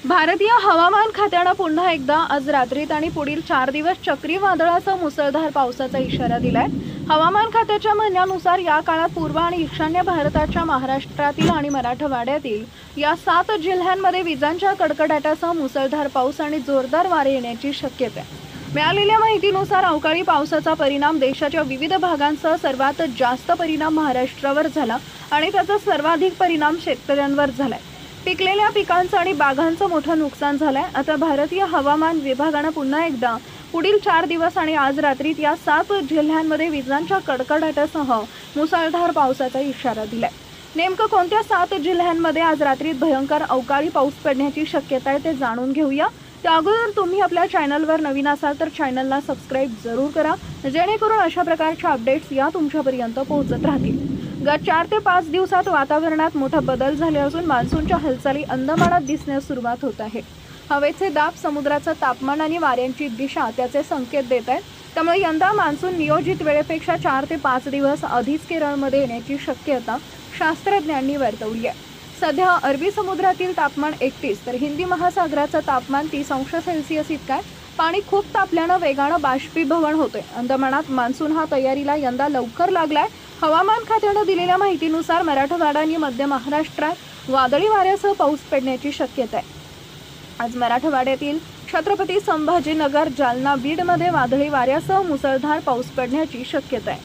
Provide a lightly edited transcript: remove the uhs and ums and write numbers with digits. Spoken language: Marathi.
भारतीय हवामान खात्याने पुन्हा एकदा आज रात्रीत आणि पुढील 4 दिवस चक्रीवादळासह मुसळधार पावसाचा इशारा दिलाय। हवामान खात्याच्या म्हणण्यानुसार या काळात पूर्व आणि ईशान्य भारताच्या महाराष्ट्रातील आणि मराठवाड्यातील या 7 जिल्ह्यांमध्ये विजांच्या कडकडाटासह मुसळधार पाऊस आणि जोरदार वारे येण्याची शक्यता आहे। मिळालेल्या माहितीनुसार अवकाळी पावसाचा परिणाम देशाच्या विविध भागांसह सर्वात जास्त परिणाम महाराष्ट्रावर झाला आणि त्याचा सर्वाधिक परिणाम शेतकऱ्यांवर झालाय। पिकलेल्या पिकांचं आणि बागांचं मोठं नुकसान झालंय। आता भारतीय हवामान विभागाने पुन्हा एकदा पुढील 4 दिवस आणि आज रात्रीत या 7 जिल्ह्यांमध्ये विजांच्या कडकडाटासह मुसळधार पावसाचा इशारा दिलाय। नेमकं कोणत्या 7 जिल्ह्यांमध्ये आज रात्रीत भयंकर अवकाळी पाऊस पडण्याची शक्यता आहे ते जाणून घेऊया। त्या अगोदर तुम्ही आपल्या चॅनलवर नवीन असाल तर चॅनलला सबस्क्राइब जरूर करा, जेणेकरून अशा प्रकारच्या अपडेट्स या तुमच्यापर्यंत पोहोचत राहतील। गत 4 ते 5 दिवसात वातावरणात मोठा बदल झाले असून मान्सूनच्या हालचाली अंदमानात दिसण्यास सुरुवात होत आहे। हवेचे दाब, समुद्राचं तापमान आणि वाऱ्यांची दिशा त्याचे संकेत देत आहेत। त्यामुळे यंदा मान्सून नियोजित वेळेपेक्षा 4 ते 5 दिवस आधीच केरळमध्ये येण्याची शक्यता शास्त्रज्ञांनी वर्तवली आहे। सध्या अरबी समुद्रातील तापमान 31 तर हिंदी महासागराचं तापमान 30 अंश सेल्सिअस इतकं आहे। पाणी खूप तापल्यानं वेगानं बाष्पीभवन होते। अंदमानात मान्सून हा तयारीला यंदा लवकर लागलाय। हवामान खात्याने दिलेल्या माहितीनुसार मराठवाडा आणि मध्य महाराष्ट्रात वादळी वाऱ्यासह पाऊस पडण्याची शक्यता आहे। आज मराठवाड्यातील छत्रपती संभाजीनगर, जालना, बीडमध्ये वादळी वाऱ्यासह मुसळधार पाऊस पडण्याची शक्यता आहे।